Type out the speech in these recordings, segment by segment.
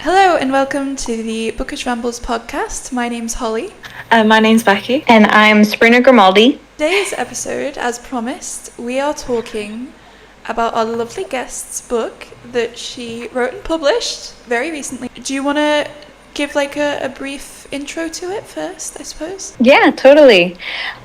Hello and welcome to the Bookish Rambles podcast. My name's Holly. My name's Becky. And I'm Sabrina Grimaldi. Today's episode, as promised, we are talking about our lovely guest's book that she wrote and published very recently. Do you want to give a brief intro to it first, I suppose? Yeah, totally.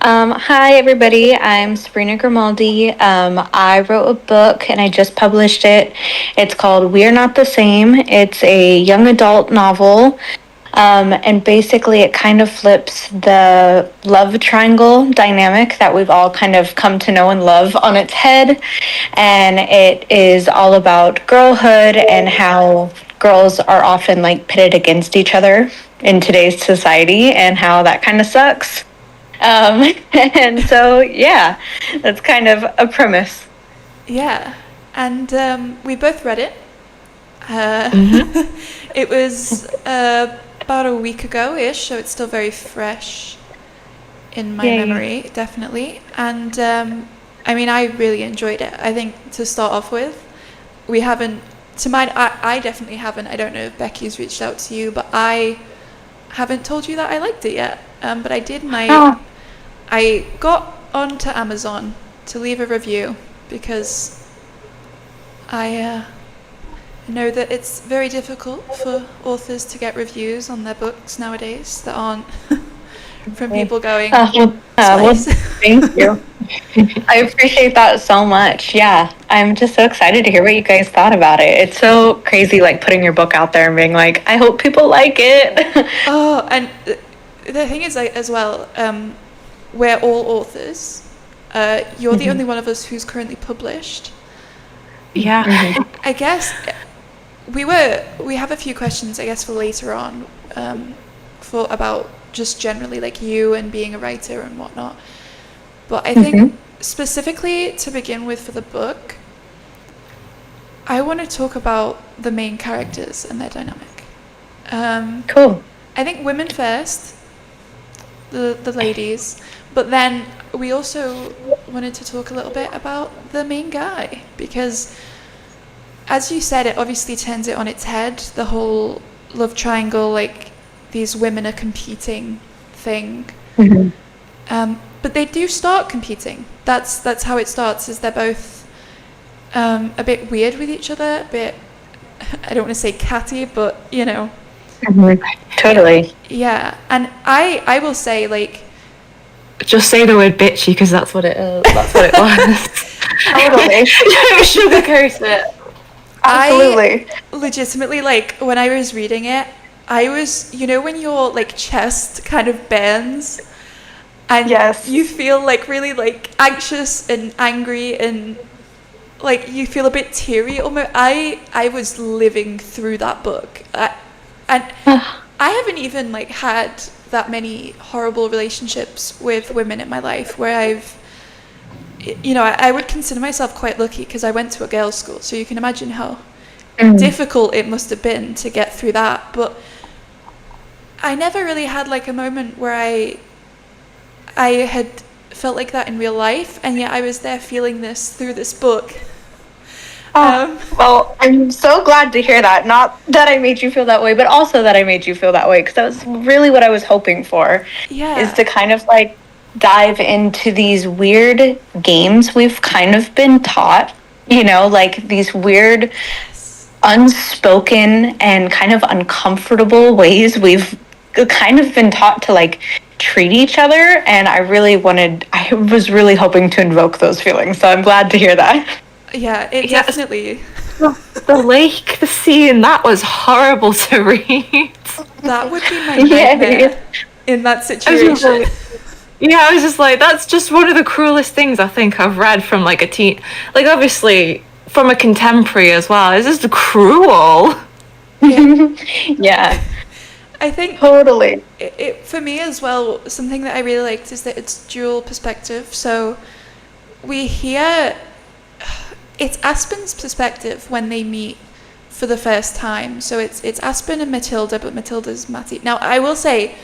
Hi, everybody. I'm Sabrina Grimaldi. I wrote a book and I just published it. It's called We're Not the Same. It's a young adult novel. And basically it kind of flips the love triangle dynamic that we've all kind of come to know and love on its head. And it is all about girlhood and how girls are often pitted against each other in today's society and how that kind of sucks. And so, yeah, that's kind of a premise. Yeah, and we both read it. It was about a week ago-ish, so it's still very fresh in my memory, definitely. And I really enjoyed it. I think to start off with, we haven't, to mine, I definitely haven't. I don't know if Becky's reached out to you, but I haven't told you that I liked it yet. But I did, and I got onto Amazon to leave a review because I know that it's very difficult for authors to get reviews on their books nowadays that aren't from people going, thank you. I appreciate that so much. Yeah, I'm just so excited to hear what you guys thought about it. It's so crazy, putting your book out there and being I hope people like it. Oh, and the thing is, as well, we're all authors. You're the only one of us who's currently published. Yeah. I guess we have a few questions, I guess, for later on, for about just generally you and being a writer and whatnot. But I think specifically to begin with for the book, I want to talk about the main characters and their dynamic. Cool. I think women first, the ladies, but then we also wanted to talk a little bit about the main guy, because as you said, it obviously turns it on its head, the whole love triangle, these women are competing thing. But they do start competing. That's how it starts, is they're both a bit weird with each other, a bit, I don't want to say catty, but Totally. Yeah, and I will say, just say the word bitchy, because that's what it is. That's what it was. Totally. Don't sugarcoat it. Absolutely. I legitimately, when I was reading it, I was, when your chest kind of bends and yes, you feel really anxious and angry and you feel a bit teary almost. I was living through that book, and I haven't even had that many horrible relationships with women in my life where I've, I would consider myself quite lucky because I went to a girls' school, so you can imagine how difficult it must have been to get through that. But I never really had a moment where I had felt like that in real life, and yet I was there feeling this through this book. Well, I'm so glad to hear that. Not that I made you feel that way, but also that I made you feel that way, because that was really what I was hoping for. Yeah. Is to kind of dive into these weird games we've kind of been taught, these weird, unspoken and kind of uncomfortable ways we've kind of been taught to treat each other. And I was really hoping to invoke those feelings. So I'm glad to hear that. Yeah, it definitely. The scene, that was horrible to read. That would be my nightmare in that situation. I was just that's just one of the cruelest things I think I've read from a teen, obviously from a contemporary as well. It's just cruel. Yeah. I think totally. It for me as well, something that I really liked is that it's dual perspective. So we hear it's Aspen's perspective when they meet for the first time. So it's Aspen and Matilda, but Matilda's Matty. Now I will say,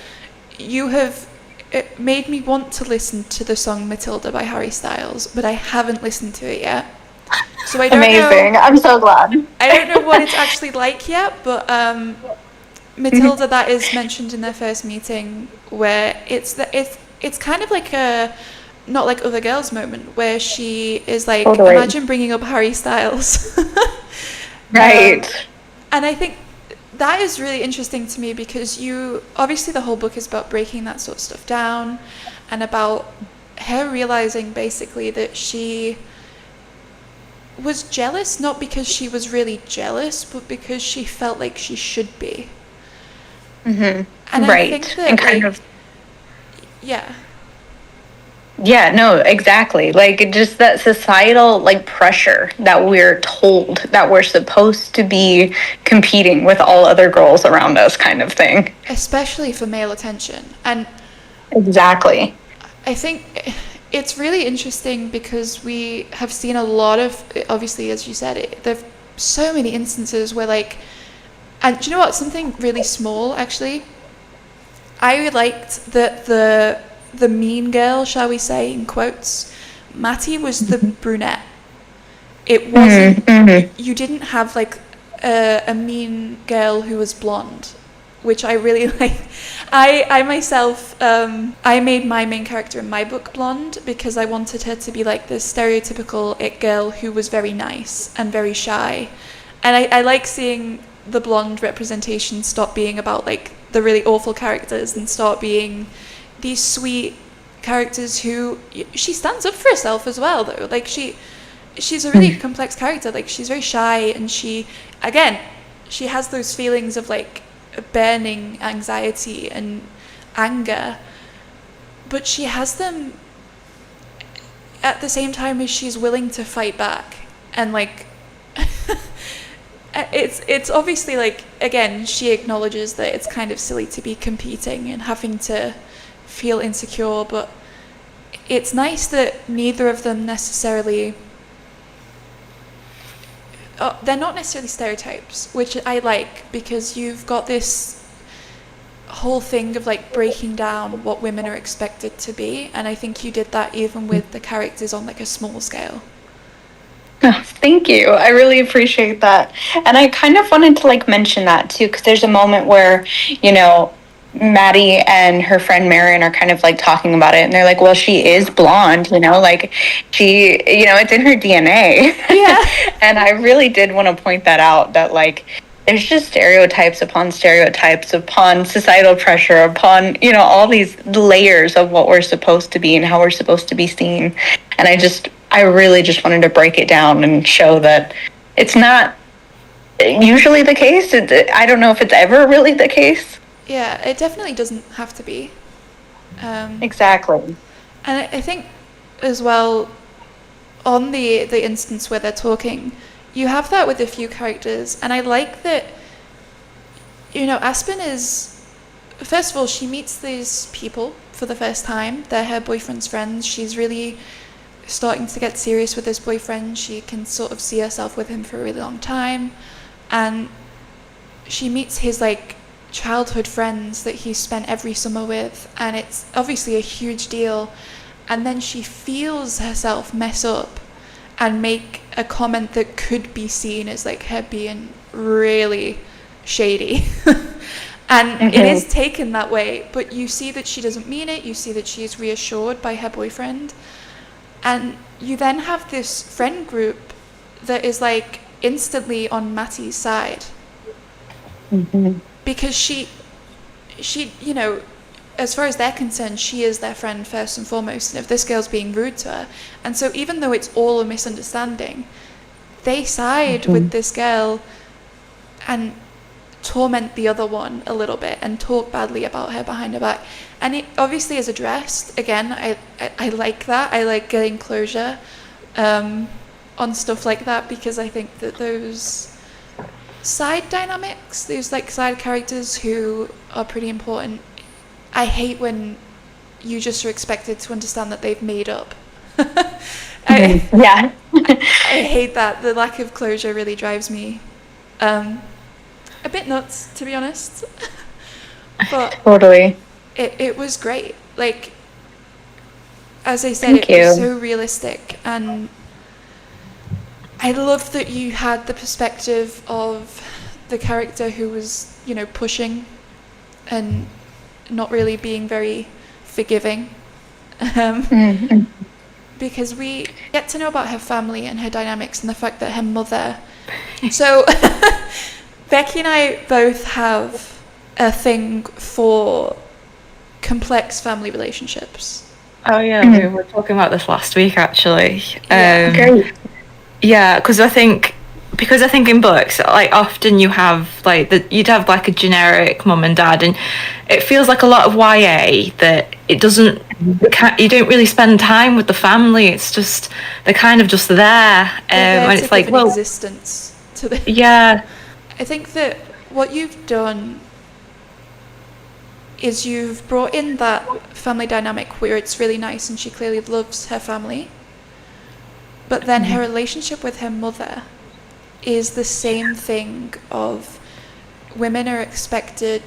it made me want to listen to the song Matilda by Harry Styles, but I haven't listened to it yet. So I don't Amazing. know. I'm so glad. I don't know what it's actually like yet, but Matilda, that is mentioned in their first meeting, where it's kind of like a not like other girls moment where she is like, Totally. imagine bringing up Harry Styles. Right. And I think that is really interesting to me because you obviously the whole book is about breaking that sort of stuff down and about her realizing basically that she was jealous not because she was really jealous but because she felt like she should be. And Right. I think that And kind like of, yeah. yeah, no, exactly. Like just that societal like pressure that we're told that we're supposed to be competing with all other girls around us kind of thing. Especially for male attention. And Exactly. I think it's really interesting because we have seen a lot of, obviously, as you said, there are so many instances where, like, and do you know what? Something really small, actually. I liked that the mean girl, shall we say, in quotes, Mattie was the brunette. It wasn't, you didn't have, like, a mean girl who was blonde, which I really like. I myself, I made my main character in my book blonde because I wanted her to be like this stereotypical it girl who was very nice and very shy. And I like seeing the blonde representation stop being about like the really awful characters and start being these sweet characters who she stands up for herself as well though. Like she's a really complex character. Like she's very shy and she has those feelings of like burning anxiety and anger, but she has them at the same time as she's willing to fight back. And like it's obviously like, again, she acknowledges that it's kind of silly to be competing and having to feel insecure, but it's nice that neither of them necessarily they're not necessarily stereotypes, which I like because you've got this whole thing of like breaking down what women are expected to be, and I think you did that even with the characters on like a small scale. Oh, thank you. I really appreciate that. And I kind of wanted to like mention that too, because there's a moment where, Maddie and her friend Marion are kind of like talking about it, and they're like, well, she is blonde, like she, it's in her DNA. Yeah. And I really did want to point that out, that like there's just stereotypes upon societal pressure, upon, all these layers of what we're supposed to be and how we're supposed to be seen. And I really just wanted to break it down and show that it's not usually the case. I don't know if it's ever really the case. Yeah, it definitely doesn't have to be. Exactly. And I think as well, on the instance where they're talking, you have that with a few characters, and I like that, Aspen is, first of all, she meets these people for the first time. They're her boyfriend's friends. She's really starting to get serious with this boyfriend. She can sort of see herself with him for a really long time, and she meets his like childhood friends that he spent every summer with, and it's obviously a huge deal. And then she feels herself mess up and make a comment that could be seen as like her being really shady. And it is taken that way, but you see that she doesn't mean it. You see that she is reassured by her boyfriend. And you then have this friend group that is like instantly on Mattie's side. Because she, as far as they're concerned, she is their friend first and foremost. And if this girl's being rude to her, and so even though it's all a misunderstanding, they side with this girl and torment the other one a little bit and talk badly about her behind her back. And it obviously is addressed. Again, I like that. I like getting closure on stuff like that, because I think that those side dynamics, those like side characters who are pretty important, I hate when you just are expected to understand that they've made up. Yeah. I hate that. The lack of closure really drives me a bit nuts, to be honest. But Totally. it was great. Like, as I said, Thank it was you. so realistic, and I love that you had the perspective of the character who was, you know, pushing and not really being very forgiving. Because we get to know about her family and her dynamics and the fact that her mother... So, Becky and I both have a thing for complex family relationships. Oh yeah, we were talking about this last week actually. Great. Yeah, because I think in books, like often you have you'd have like a generic mum and dad, and it feels like a lot of YA that it doesn't, you don't really spend time with the family. It's just they're kind of just there, and it's like, well, existence to the... yeah. I think that what you've done is you've brought in that family dynamic where it's really nice and she clearly loves her family, but then her relationship with her mother is the same thing of women are expected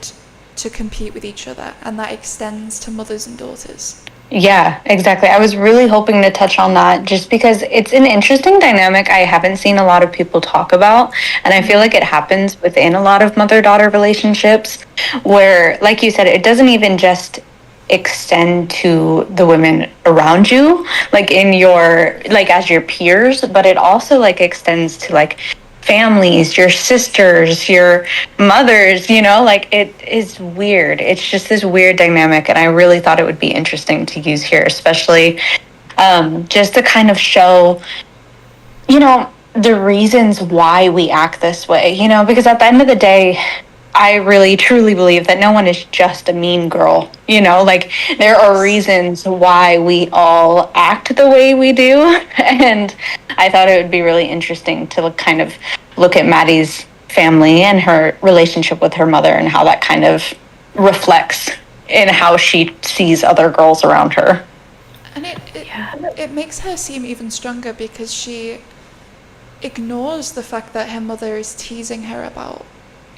to compete with each other, and that extends to mothers and daughters. Yeah, exactly. I was really hoping to touch on that just because it's an interesting dynamic I haven't seen a lot of people talk about. And I feel like it happens within a lot of mother-daughter relationships where, like you said, it doesn't even just extend to the women around you, like in your, like as your peers, but it also like extends to like families, your sisters, your mothers, you know, like it is weird. It's just this weird dynamic. And I really thought it would be interesting to use here, especially just to kind of show, you know, the reasons why we act this way, you know, because at the end of the day, I really truly believe that no one is just a mean girl, you know, like there are reasons why we all act the way we do. And I thought it would be really interesting to kind of look at Maddie's family and her relationship with her mother and how that kind of reflects in how she sees other girls around her. And it makes her seem even stronger because she ignores the fact that her mother is teasing her about,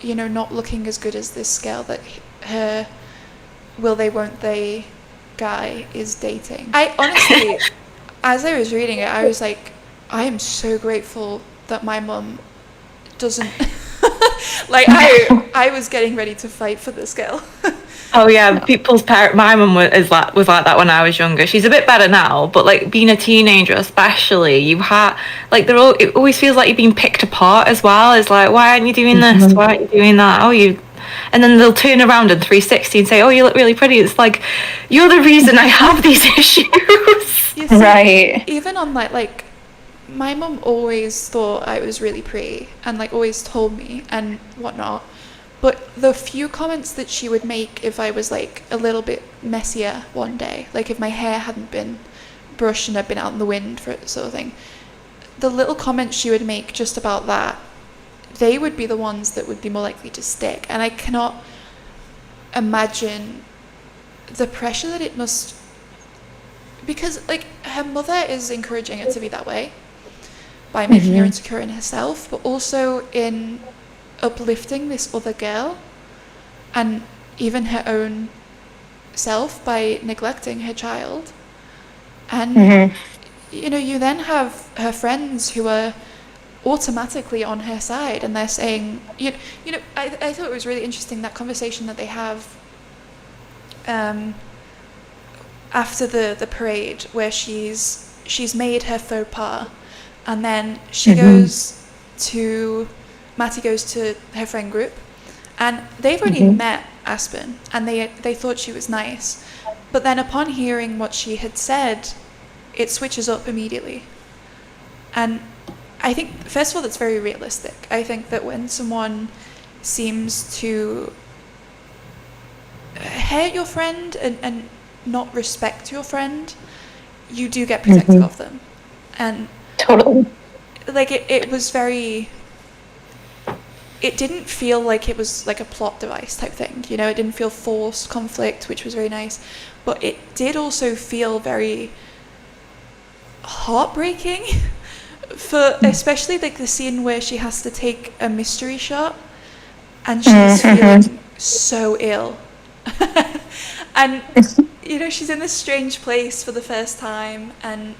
you know, not looking as good as this girl that her will they won't they guy is dating. I honestly, as I was reading it, I was like, I am so grateful that my mum doesn't like I was getting ready to fight for this girl. Oh yeah, my mum was like that when I was younger. She's a bit better now, but like being a teenager especially, you had like it always feels like you're being picked apart as well. It's like, why aren't you doing this? Why aren't you doing that? And then they'll turn around in 360 and say, oh, you look really pretty. It's like, you're the reason I have these issues. You see, right. Even on like my mum always thought I was really pretty and like always told me and whatnot. But the few comments that she would make if I was like a little bit messier one day, like if my hair hadn't been brushed and I'd been out in the wind for it sort of thing, the little comments she would make just about that, they would be the ones that would be more likely to stick. And I cannot imagine the pressure that it must, because like her mother is encouraging her to be that way by making her insecure in herself, but also in uplifting this other girl and even her own self by neglecting her child. And you know, you then have her friends who are automatically on her side and they're saying, you know, I thought it was really interesting that conversation that they have after the parade where she's made her faux pas and then she Matty goes to her friend group and they've already met Aspen and they thought she was nice, but then upon hearing what she had said, it switches up immediately. And I think, first of all, that's very realistic. I think that when someone seems to hate your friend and not respect your friend, you do get protective of them. And totally, like it was very, it didn't feel like it was like a plot device type thing, you know, it didn't feel forced conflict, which was very nice, but it did also feel very heartbreaking for especially like the scene where she has to take a mystery shot and she's feeling so ill and you know she's in this strange place for the first time and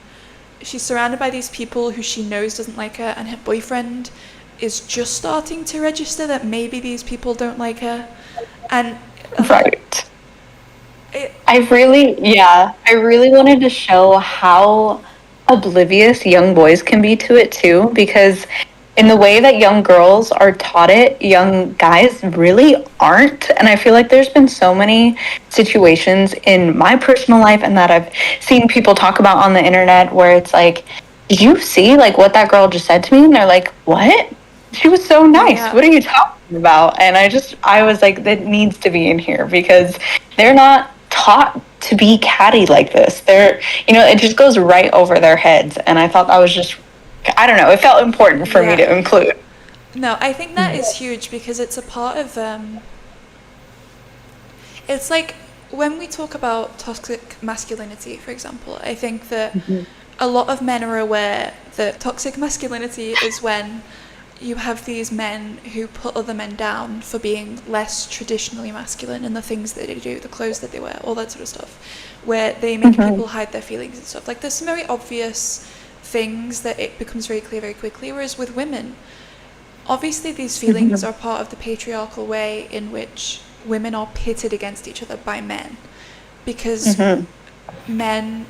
she's surrounded by these people who she knows doesn't like her, and her boyfriend is just starting to register that maybe these people don't like her. And Right. it, I really wanted to show how oblivious young boys can be to it too, because in the way that young girls are taught it, young guys really aren't. And I feel like there's been so many situations in my personal life and that I've seen people talk about on the internet where it's like, did you see like what that girl just said to me? And they're like, what? She was so nice. Yeah. What are you talking about? And I was like, that needs to be in here because they're not taught to be catty like this. It just goes right over their heads. And I thought that was just, I don't know, it felt important for me to include. No, I think that is huge because it's a part of, it's like when we talk about toxic masculinity, for example, I think that a lot of men are aware that toxic masculinity is when you have these men who put other men down for being less traditionally masculine in the things that they do, the clothes that they wear, all that sort of stuff, where they make people hide their feelings and stuff. Like, there's some very obvious things that it becomes very clear very quickly, whereas with women, obviously these feelings are part of the patriarchal way in which women are pitted against each other by men, because men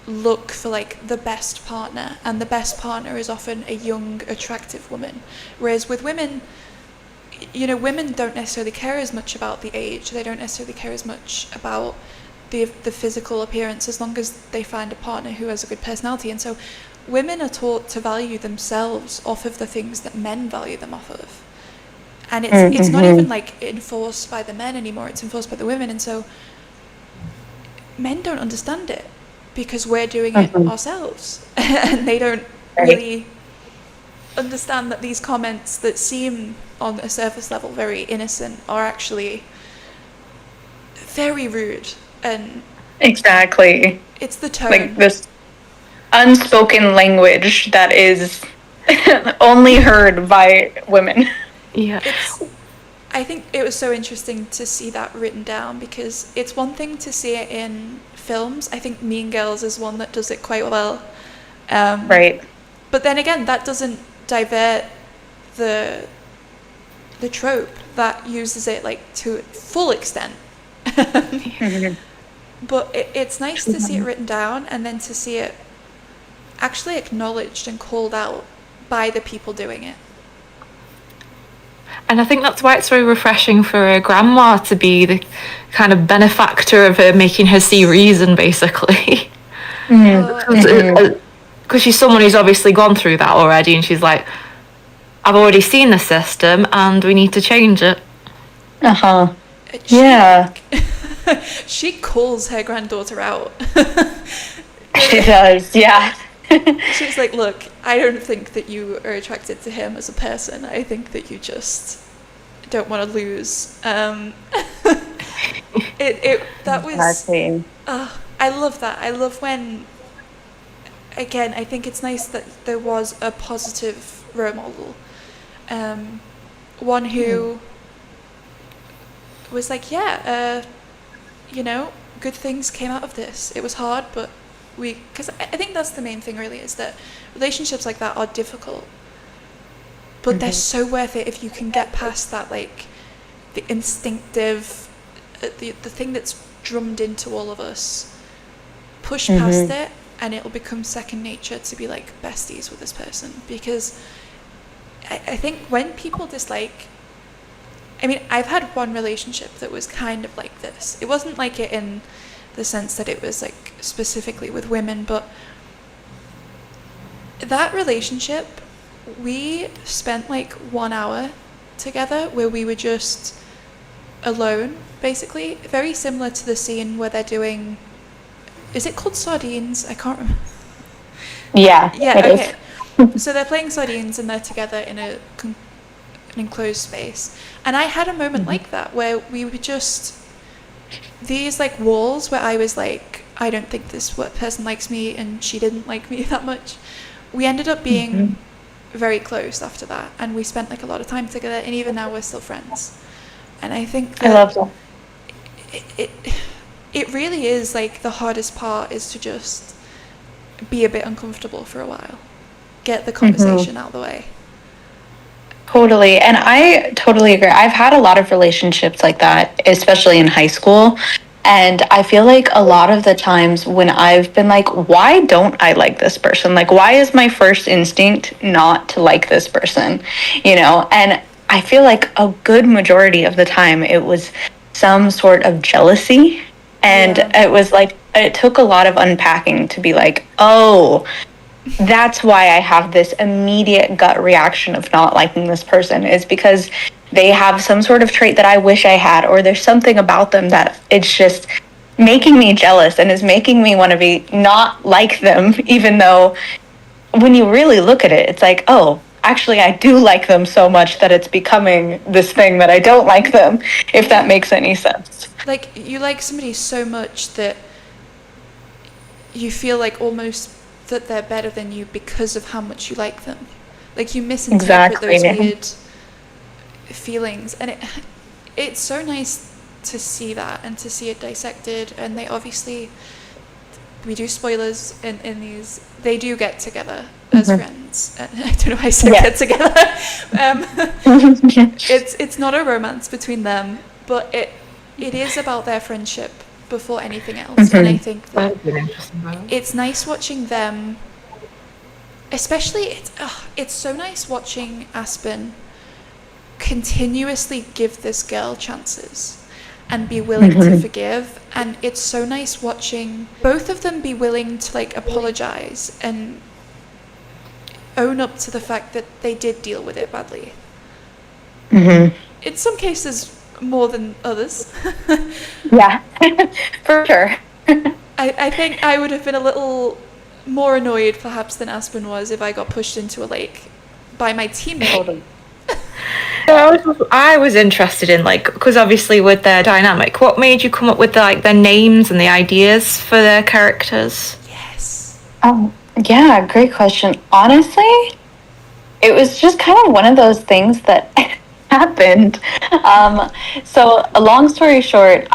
look for like the best partner, and the best partner is often a young, attractive woman, whereas with women, women don't necessarily care as much about the age, they don't necessarily care as much about the physical appearance, as long as they find a partner who has a good personality. And so women are taught to value themselves off of the things that men value them off of, and it's not even like enforced by the men anymore, it's enforced by the women. And so men don't understand it because we're doing it ourselves, and they don't really understand that these comments that seem on a surface level very innocent are actually very rude. And Exactly. it's the tone, Like this unspoken language that is only heard by women. Yeah. I think it was so interesting to see that written down, because it's one thing to see it in films. I think Mean Girls is one that does it quite well. Right. But then again, that doesn't divert the trope that uses it like to full extent. But it's nice to see it written down, and then to see it actually acknowledged and called out by the people doing it. And I think that's why it's very refreshing for a grandma to be the kind of benefactor of her, making her see reason, basically. Because she's someone who's obviously gone through that already, and she's like, I've already seen the system, and we need to change it. Yeah. She calls her granddaughter out. She does, yeah. She's like, look, I don't think that you are attracted to him as a person. I think that you just don't want to lose. That was... Exactly. I love that. I love when, again, I think it's nice that there was a positive role model. One who was like, good things came out of this. It was hard, but because I think that's the main thing really, is that relationships like that are difficult, but they're so worth it if you can get past that, like the instinctive, the thing that's drummed into all of us, push past it, and it'll become second nature to be like besties with this person. Because I think when people dislike, I've had one relationship that was kind of like this. It wasn't like it in the sense that it was like specifically with women, but that relationship, we spent like 1 hour together where we were just alone, basically. Very similar to the scene where they're doing, is it called Sardines? I can't remember. Yeah, okay. So they're playing sardines and they're together in an enclosed space. And I had a moment like that where we were just these like walls where I was like, I don't think this person likes me, and she didn't like me that much. We ended up being very close after that, and we spent like a lot of time together, and even now we're still friends. And I think that I love that. It really is like the hardest part is to just be a bit uncomfortable for a while. Get the conversation out of the way. Totally. And I totally agree. I've had a lot of relationships like that, especially in high school. And I feel like a lot of the times when I've been like, why don't I like this person? Like, why is my first instinct not to like this person? And I feel like a good majority of the time it was some sort of jealousy. And it was like, it took a lot of unpacking to be like, oh, that's why I have this immediate gut reaction of not liking this person, is because they have some sort of trait that I wish I had, or there's something about them that it's just making me jealous and is making me want to be not like them, even though when you really look at it, it's like, oh, actually I do like them so much that it's becoming this thing that I don't like them, if that makes any sense. Like, you like somebody so much that you feel like almost that they're better than you because of how much you like them. Like, you misinterpret those weird feelings, and it's so nice to see that and to see it dissected. And they obviously, we do spoilers in these, they do get together as friends. I don't know why I said get together. It's not a romance between them, but it is about their friendship before anything else. And I think that it's nice watching them, especially it's so nice watching Aspen continuously give this girl chances and be willing to forgive. And it's so nice watching both of them be willing to like apologize and own up to the fact that they did deal with it badly. In some cases more than others. Yeah, for sure. I think I would have been a little more annoyed perhaps than Aspen was if I got pushed into a lake by my teammate. So I was interested in, like, because obviously with their dynamic, what made you come up with their names and the ideas for their characters? Yes. Yeah, great question. Honestly, it was just kind of one of those things that happened. So a long story short,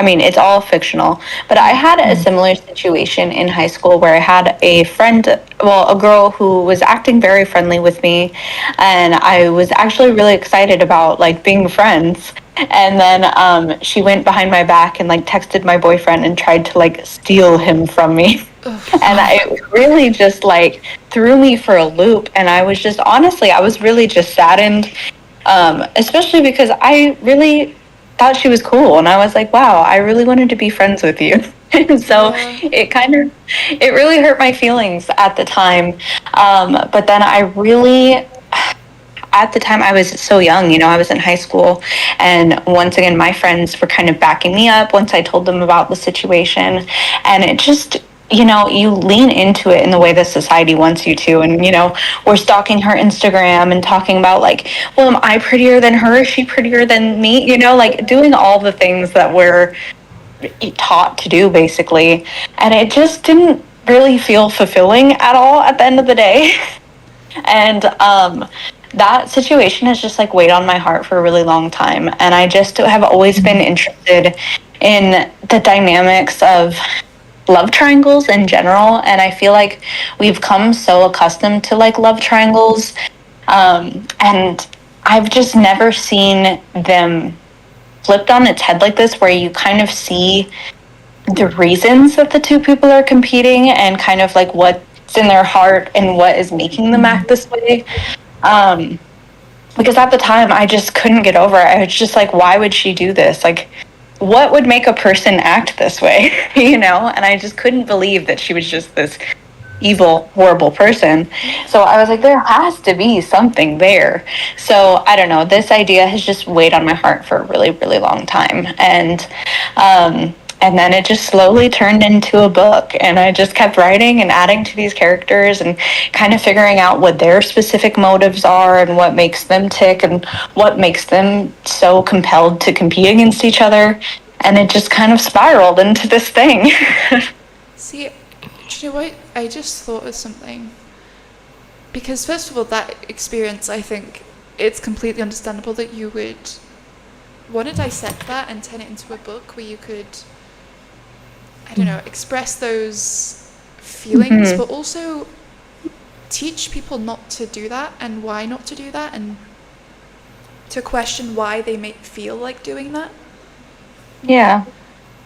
it's all fictional, but I had a similar situation in high school where I had a girl who was acting very friendly with me, and I was actually really excited about like being friends. And then she went behind my back and like texted my boyfriend and tried to like steal him from me. And it really just like threw me for a loop. And I was just, honestly, I was really just saddened, especially because I really thought she was cool. And I was like, wow, I really wanted to be friends with you. And so it really hurt my feelings at the time. But then at the time I was so young, I was in high school, and once again my friends were kind of backing me up once I told them about the situation. And it just, you lean into it in the way that society wants you to. And we're stalking her Instagram and talking about like, well, am I prettier than her, is she prettier than me, like doing all the things that we're taught to do basically. And it just didn't really feel fulfilling at all at the end of the day. And that situation has just like weighed on my heart for a really long time. And I just have always been interested in the dynamics of love triangles in general. And I feel like we've come so accustomed to like love triangles. And I've just never seen them flipped on its head like this, where you kind of see the reasons that the two people are competing and kind of like what's in their heart and what is making them act this way. Because at the time I just couldn't get over it. I was just like, why would she do this? Like, what would make a person act this way? And I just couldn't believe that she was just this evil, horrible person. So I was like, there has to be something there. So I don't know, this idea has just weighed on my heart for a really, really long time. And then it just slowly turned into a book, and I just kept writing and adding to these characters and kind of figuring out what their specific motives are and what makes them tick and what makes them so compelled to compete against each other. And it just kind of spiraled into this thing. See, do you know what? I just thought of something. Because first of all, that experience, I think it's completely understandable that you would want to dissect that and turn it into a book where you could, I don't know, express those feelings, but also teach people not to do that and why not to do that, and to question why they may feel like doing that. Yeah.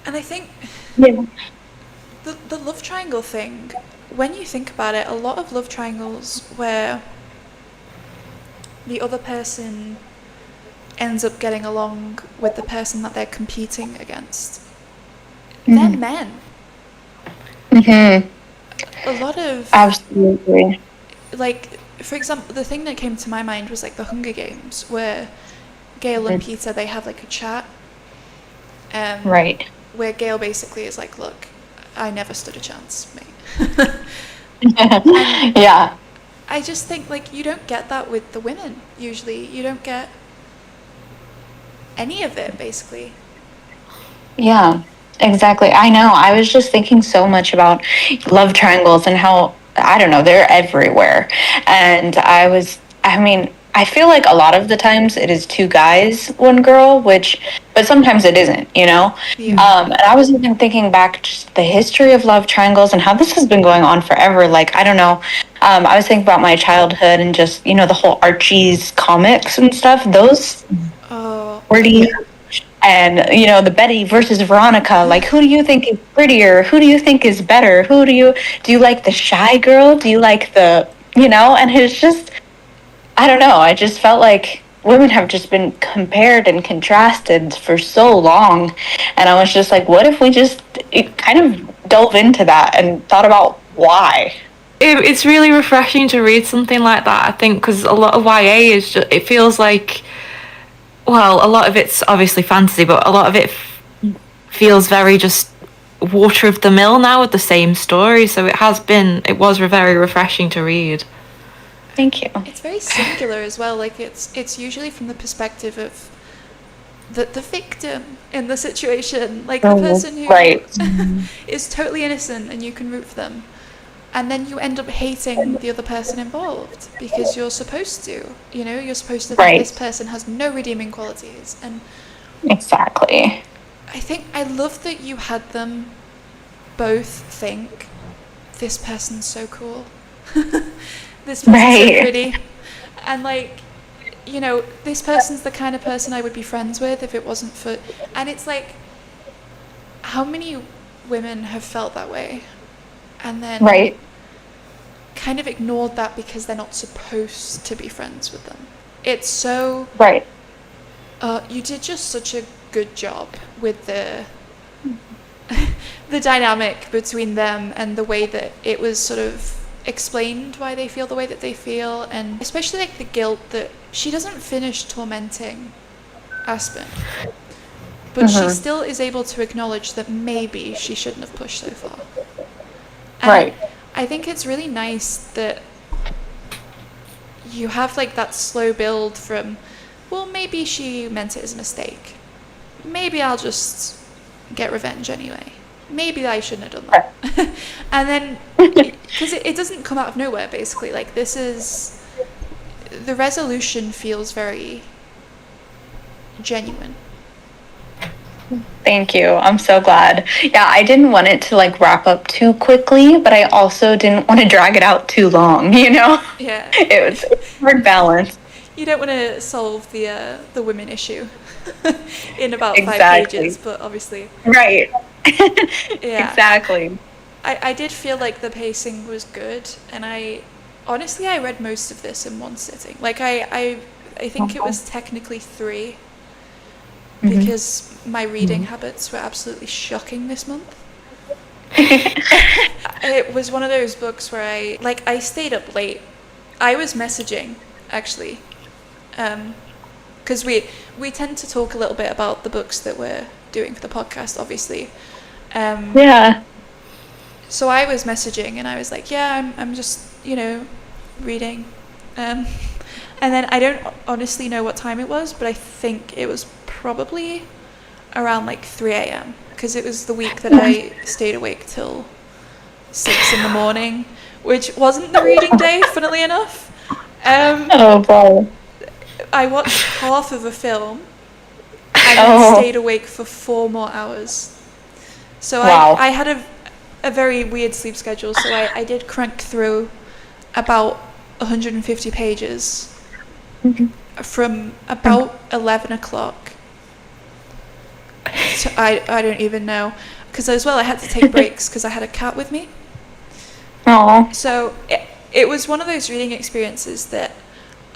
And I think Yeah. the love triangle thing, when you think about it, a lot of love triangles where the other person ends up getting along with the person that they're competing against, they're men. A lot of, Absolutely. like, for example, the thing that came to my mind was like the Hunger Games, where Gale and Peter, they have like a chat, Right. where Gale basically is like, look, I never stood a chance, mate. Yeah. I just think, like, you don't get that with the women, usually. You don't get any of it, basically. Yeah, exactly. I know. I was just thinking so much about love triangles and how, I don't know, they're everywhere. And I mean, I feel like a lot of the times it is two guys, one girl, but sometimes it isn't, you know? Yeah. And I was even thinking back just the history of love triangles and how this has been going on forever. Like, I don't know. I was thinking about my childhood and just, the whole Archie's comics and stuff. Those Oh, were and the Betty versus Veronica, like, who do you think is prettier, who do you think is better, who do you like, the shy girl, do you like the and it's just, I don't know, I just felt like women have just been compared and contrasted for so long, and I was just like, what if we just kind of dove into that and thought about why. It's really refreshing to read something like that, I think, because a lot of YA is just, it feels like, well, a lot of it's obviously fantasy, but a lot of it feels very just water of the mill now with the same story. So it was very refreshing to read. Thank you. it's very singular as well. Like, it's usually from the perspective of the victim in the situation, like the person who Right. is totally innocent and you can root for them. And then you end up hating the other person involved because you're supposed to, you're supposed to think Right. this person has no redeeming qualities. And Exactly. I think I love that you had them both think, this person's so cool. This person's so Right. pretty. And, like, this person's the kind of person I would be friends with if it wasn't for... And it's like, how many women have felt that way? And then Right. kind of ignored that because they're not supposed to be friends with them. It's so... Right. You did just such a good job with the the dynamic between them and the way that it was sort of explained why they feel the way that they feel, and especially like the guilt that she doesn't finish tormenting Aspen, but she still is able to acknowledge that maybe she shouldn't have pushed so far. And Right. I think it's really nice that you have like that slow build from, well, maybe she meant it as a mistake. Maybe I'll just get revenge anyway. Maybe I shouldn't have done that. And then, because it doesn't come out of nowhere, basically. Like, the resolution feels very genuine. Thank you. I'm so glad. Yeah, I didn't want it to like wrap up too quickly, but I also didn't want to drag it out too long, Yeah. It was a hard balance. You don't want to solve the women issue in about 5 Exactly. pages, but obviously... Right. Yeah. Exactly. I did feel like the pacing was good, and honestly, I read most of this in one sitting. Like, I think it was technically 3, because my reading habits were absolutely shocking this month. It was one of those books where I stayed up late. I was messaging, actually, because we tend to talk a little bit about the books that we're doing for the podcast, obviously. Yeah. So I was messaging, and I was like, yeah, I'm just, reading. And then I don't honestly know what time it was, but I think it was probably around like 3 a.m. because it was the week that I stayed awake till 6 in the morning, which wasn't the reading day, funnily enough. Oh, boy. I watched half of a film and then stayed awake for 4 more hours. So Wow. I had a very weird sleep schedule, so I did crank through about 150 pages from about 11 o'clock. So I don't even know, because as well I had to take breaks because I had a cat with me. Oh. So it was one of those reading experiences that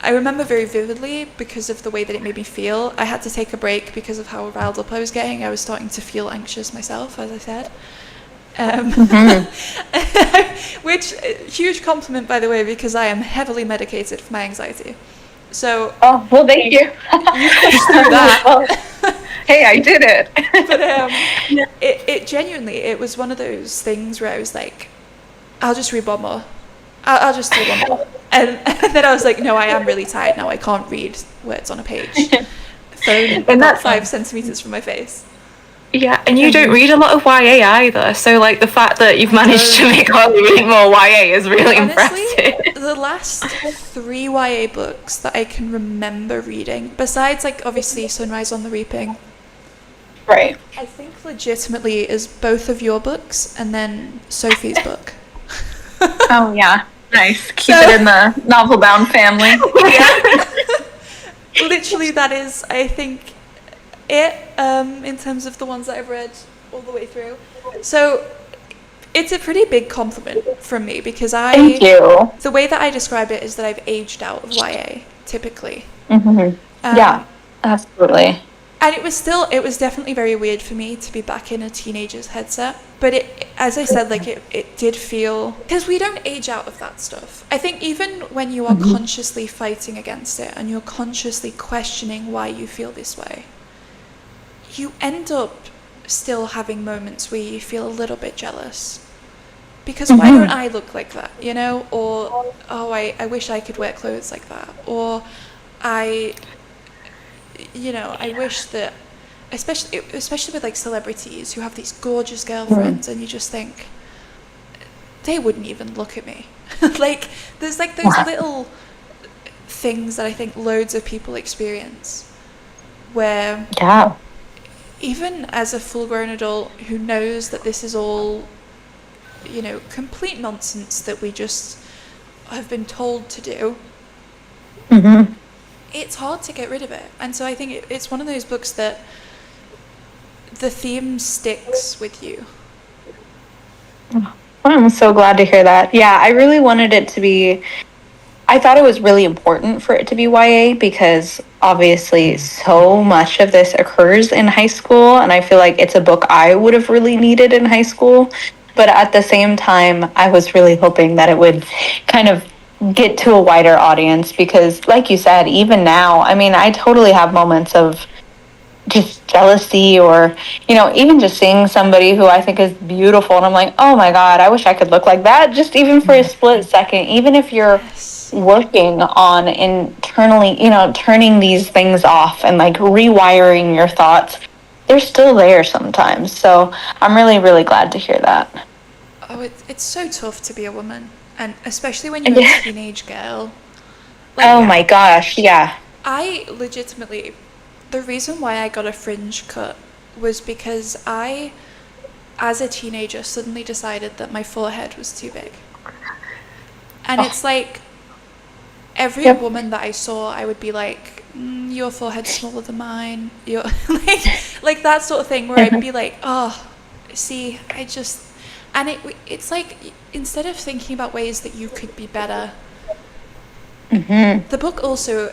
I remember very vividly because of the way that it made me feel. I had to take a break because of how riled up I was getting. I was starting to feel anxious myself, as I said. Which, huge compliment, by the way, because I am heavily medicated for my anxiety. So, Oh, well, thank you. You pushed through that. Hey, I did it. But it genuinely, it was one of those things where I was like, I'll just read one more. I'll just do one more. And then I was like, no, I am really tired now. I can't read words on a page. Phone about 5 centimeters from my face. Yeah, and you don't read a lot of YA either, so like the fact that you've managed to make Holly read more YA is really impressive. The last 3 YA books that I can remember reading, besides like obviously Sunrise on the Reaping, right? I think legitimately is both of your books and then Sophie's book. Oh yeah, nice. Keep it in the novel bound family. Yeah. Literally, that is, I think, it in terms of the ones that I've read all the way through. So it's a pretty big compliment from me because Thank you. The way that I describe it is that I've aged out of YA typically. Yeah, absolutely. And it was definitely very weird for me to be back in a teenager's headset. But it, as I said, like it did feel, because we don't age out of that stuff. I think even when you are consciously fighting against it and you're consciously questioning why you feel this way, you end up still having moments where you feel a little bit jealous. Because why don't I look like that, you know? Or, oh, I wish I could wear clothes like that. Or I wish that, especially with like celebrities who have these gorgeous girlfriends and you just think, they wouldn't even look at me. Like, there's like those little things that I think loads of people experience where even as a full-grown adult who knows that this is all, complete nonsense that we just have been told to do, it's hard to get rid of it. And so I think it's one of those books that the theme sticks with you. Well, I'm so glad to hear that. Yeah, I really wanted it to be, I thought it was really important for it to be YA because obviously so much of this occurs in high school, and I feel like it's a book I would have really needed in high school. But at the same time, I was really hoping that it would kind of get to a wider audience because, like you said, even now, I mean, I totally have moments of just jealousy or, even just seeing somebody who I think is beautiful and I'm like, oh my God, I wish I could look like that, just even for a split second, even if you're working on internally, turning these things off and like rewiring your thoughts, they're still there sometimes. So I'm really, really glad to hear that. Oh, it's so tough to be a woman. And especially when you're a teenage girl. Like, my gosh, yeah. I legitimately, the reason why I got a fringe cut was because I, as a teenager, suddenly decided that my forehead was too big. And it's like, every woman that I saw, I would be like, your forehead's smaller than mine. You're like that sort of thing where I'd be like, oh, see, and it's like, instead of thinking about ways that you could be better, the book also,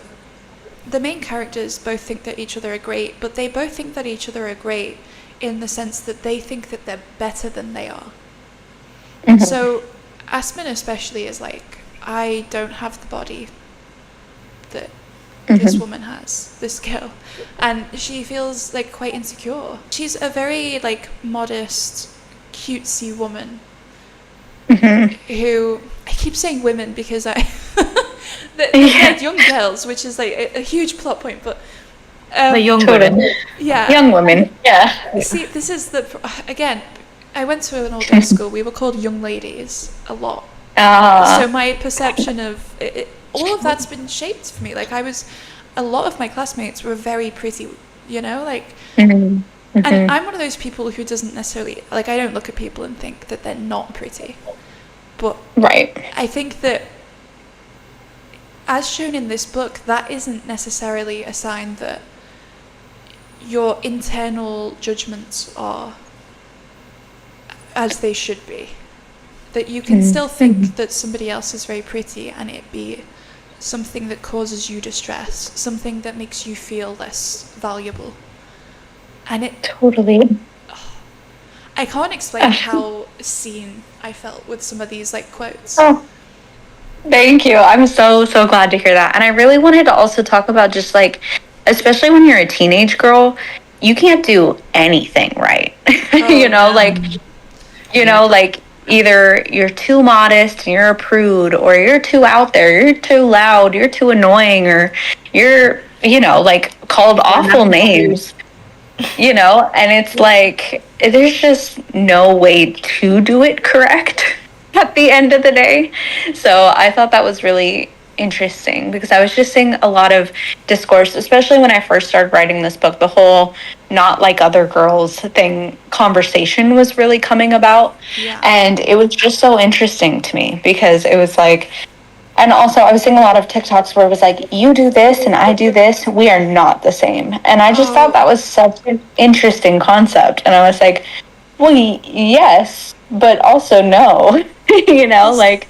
the main characters both think that each other are great, but they both think that each other are great in the sense that they think that they're better than they are. So Aspen especially is like, I don't have the body that this woman has, this girl, and she feels like quite insecure. She's a very like modest, cutesy woman who, I keep saying women because they're young girls, which is like a huge plot point, but the young women. Yeah, young women. Yeah. See, this is again, I went to an all-girls school. We were called young ladies a lot. So my perception of all of that's been shaped for me. Like a lot of my classmates were very pretty, like And I'm one of those people who doesn't necessarily, like, I don't look at people and think that they're not pretty. But Right. I think that, as shown in this book, that isn't necessarily a sign that your internal judgments are as they should be. That you can still think that somebody else is very pretty and it be something that causes you distress, something that makes you feel less valuable. And it Totally. I can't explain how seen I felt with some of these like quotes. Oh, thank you. I'm so glad to hear that. And I really wanted to also talk about just like, especially when you're a teenage girl, you can't do anything right. You know, like, you know, like either you're too modest and you're a prude, or you're too out there, you're too loud, you're too annoying, or you're, you know, like called awful names. You know, and it's like, there's just no way to do it correct at the end of the day. So I thought that was really interesting, because I was just seeing a lot of discourse, especially when I first started writing this book. The whole not like other girls thing conversation was really coming about. Yeah. And it was just so interesting to me, because it was like, and also I was seeing a lot of TikToks where it was like, you do this and I do this, we are not the same. And I just thought that was such an interesting concept. And I was like, well, yes, but also no. You know, like,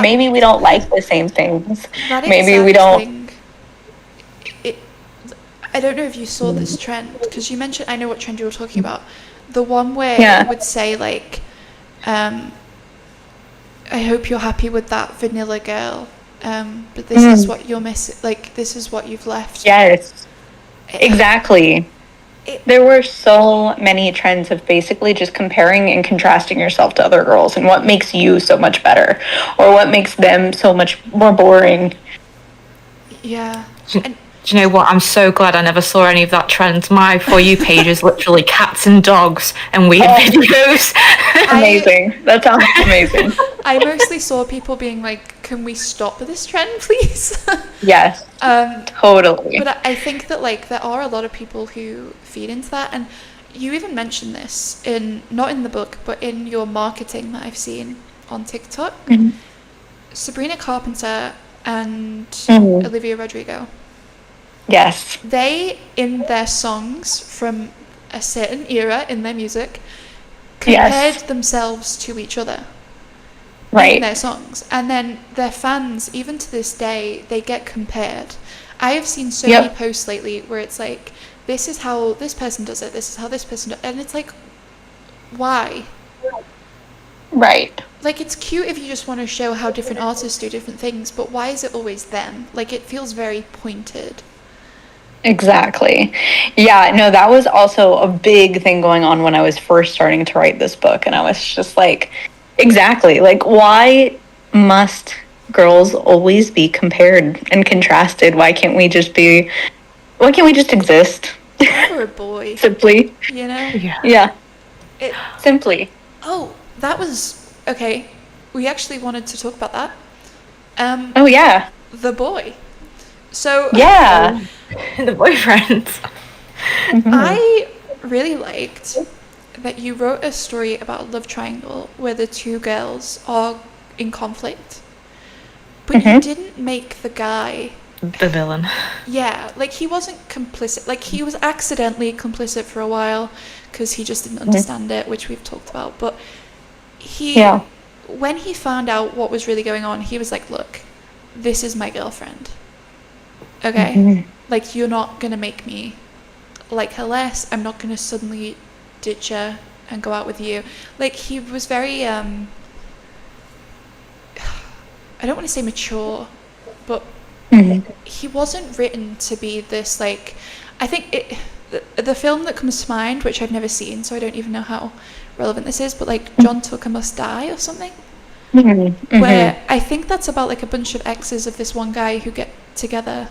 maybe we don't like the same things. Maybe we don't. I don't know if you saw this trend, because you mentioned, I know what trend you were talking about. The one where it would say like, I hope you're happy with that vanilla girl, but this is what you're missing, like, this is what you've left. Yes, exactly. There were so many trends of basically just comparing and contrasting yourself to other girls and what makes you so much better, or what makes them so much more boring. Yeah. And do you know what? I'm so glad I never saw any of that trend. My For You page is literally cats and dogs and weird videos. Amazing. That sounds amazing. I mostly saw people being like, can we stop this trend, please? Yes. Totally. But I think that like there are a lot of people who feed into that, and you even mentioned this in, not in the book, but in your marketing that I've seen on TikTok. Sabrina Carpenter and Olivia Rodrigo. Yes. They, in their songs from a certain era in their music, compared themselves to each other. In their songs. And then their fans, even to this day, they get compared. I have seen so many posts lately where it's like, this is how this person does it, this is how this person does it. And it's like, why? Right. Like, it's cute if you just want to show how different artists do different things, but why is it always them? Like, it feels very pointed. Exactly. Yeah, no, that was also a big thing going on when I was first starting to write this book. And I was just like, exactly. Like, why must girls always be compared and contrasted? Why can't we just exist? Or a boy. Simply. You know? Yeah. Simply. Oh, that was, okay. We actually wanted to talk about that. Oh, yeah. The boy. So. Yeah. The boyfriend. I really liked that you wrote a story about a love triangle where the two girls are in conflict, but you didn't make the guy the villain. Yeah, like he wasn't complicit. Like he was accidentally complicit for a while because he just didn't understand it, which we've talked about. But when he found out what was really going on, he was like, look, this is my girlfriend. Okay? Like, you're not going to make me like her less. I'm not going to suddenly ditch her and go out with you. Like, he was very, I don't want to say mature, but he wasn't written to be this, like, I think the film that comes to mind, which I've never seen, so I don't even know how relevant this is, but like John Tucker Must Die or something, where I think that's about like a bunch of exes of this one guy who get together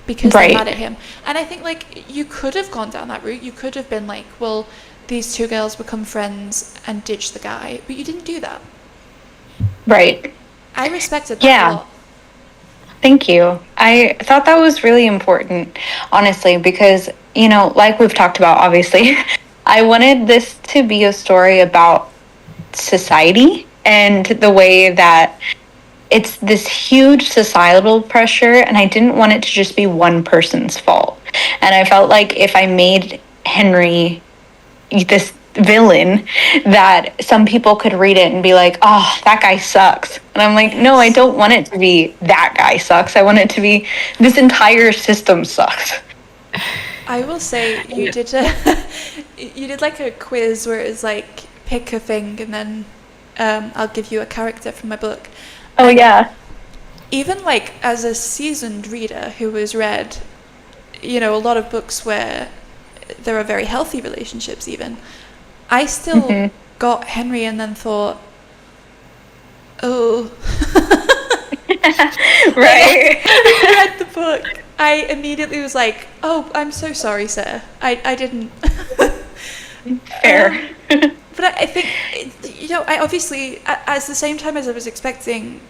because they're mad at him. And I think like you could have gone down that route. You could have been like, well, these two girls become friends and ditch the guy, but you didn't do that. Right. I respected that a lot. Thank you. I thought that was really important, honestly, because, like we've talked about, obviously, I wanted this to be a story about society and the way that it's this huge societal pressure, and I didn't want it to just be one person's fault. And I felt like if I made Henry this villain, that some people could read it and be like, oh, that guy sucks. And I'm like, no, I Yes. don't want it to be that guy sucks. I want it to be this entire system sucks. I will say you did you did like a quiz where it was like pick a thing and then I'll give you a character from my book. Oh, And yeah. even like as a seasoned reader who has read, a lot of books where there are very healthy relationships even, I still got Henry and then thought, oh. Right. I read the book. I immediately was like, oh, I'm so sorry, sir. I didn't. Fair. But I think, I obviously, at the same time as I was expecting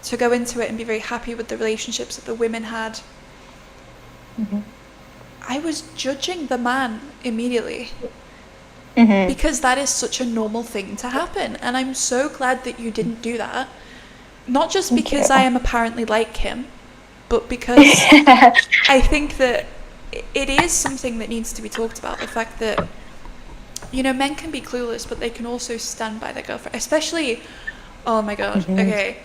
to go into it and be very happy with the relationships that the women had, I was judging the man immediately. Because that is such a normal thing to happen. And I'm so glad that you didn't do that. Not just because I am apparently like him, but because I think that it is something that needs to be talked about. The fact that, men can be clueless, but they can also stand by their girlfriend. Especially, oh my God, okay.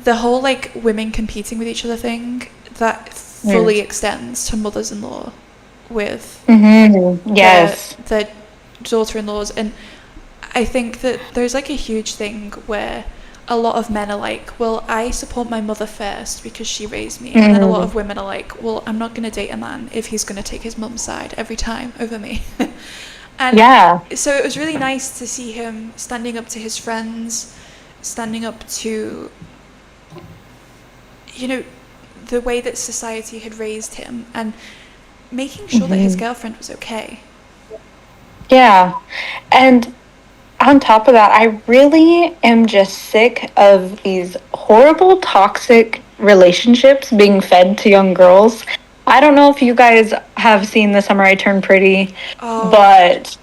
The whole, like, women competing with each other thing, that fully extends to mothers-in-law with Yes. their daughter-in-laws. And I think that there's, like, a huge thing where a lot of men are like, well, I support my mother first because she raised me. And then a lot of women are like, well, I'm not going to date a man if he's going to take his mum's side every time over me. And so it was really nice to see him standing up to his friends, standing up to, the way that society had raised him and making sure that his girlfriend was okay. Yeah. And on top of that, I really am just sick of these horrible, toxic relationships being fed to young girls. I don't know if you guys have seen The Summer I Turned Pretty, but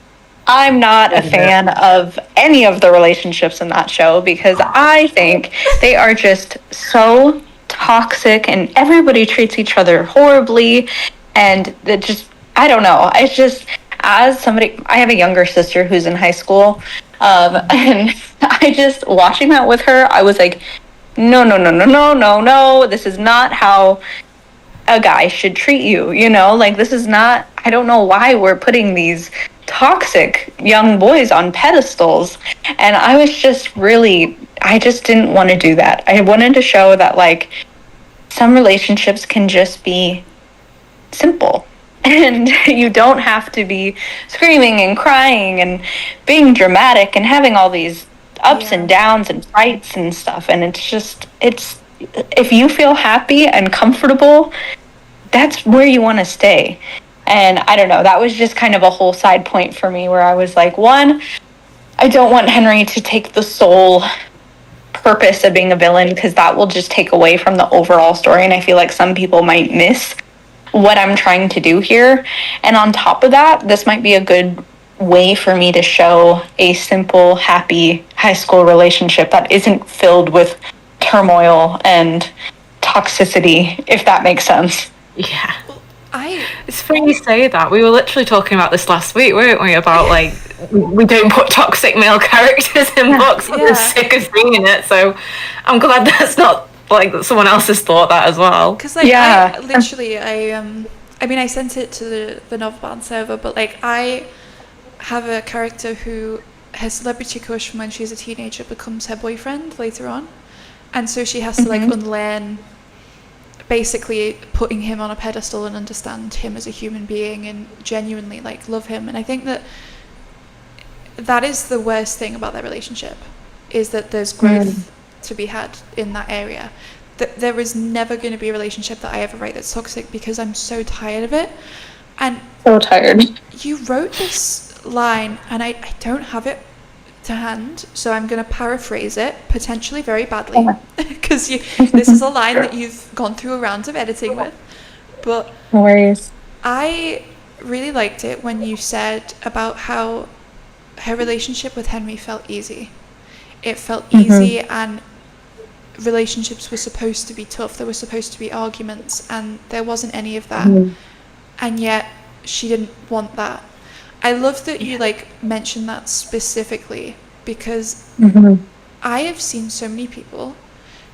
I'm not a fan of any of the relationships in that show because I think they are just so toxic and everybody treats each other horribly. And it just, I don't know. It's just, as somebody, I have a younger sister who's in high school. And I just, watching that with her, I was like, no, no, no, no, no, no, no. This is not how a guy should treat you, like this is not, I don't know why we're putting these toxic young boys on pedestals. And I was just really, I just didn't want to do that. I wanted to show that like some relationships can just be simple and you don't have to be screaming and crying and being dramatic and having all these ups and downs and fights and stuff. And it's if you feel happy and comfortable, that's where you want to stay. And I don't know, that was just kind of a whole side point for me where I was like, one, I don't want Henry to take the sole purpose of being a villain because that will just take away from the overall story. And I feel like some people might miss what I'm trying to do here. And on top of that, this might be a good way for me to show a simple, happy high school relationship that isn't filled with turmoil and toxicity, if that makes sense. Yeah. It's funny you say that. We were literally talking about this last week, weren't we? About like we don't put toxic male characters in books. We're sick of seeing it. So I'm glad that's not like someone else has thought that as well. Because like I literally I mean I sent it to the novel barn server, but like I have a character who her celebrity crush from when she's a teenager becomes her boyfriend later on, and so she has to like unlearn basically putting him on a pedestal and understand him as a human being and genuinely like love him. And I think that is the worst thing about their relationship, is that there's growth to be had in that area. That there is never going to be a relationship that I ever write that's toxic because I'm so tired of it. And so tired. You wrote this line and I don't have it to hand, so I'm going to paraphrase it, potentially very badly, because this is a line that you've gone through a round of editing with. But no worries. I really liked it when you said about how her relationship with Henry felt easy. It felt easy, and relationships were supposed to be tough. There were supposed to be arguments, and there wasn't any of that. And yet she didn't want that. I love that you mentioned that specifically, because I have seen so many people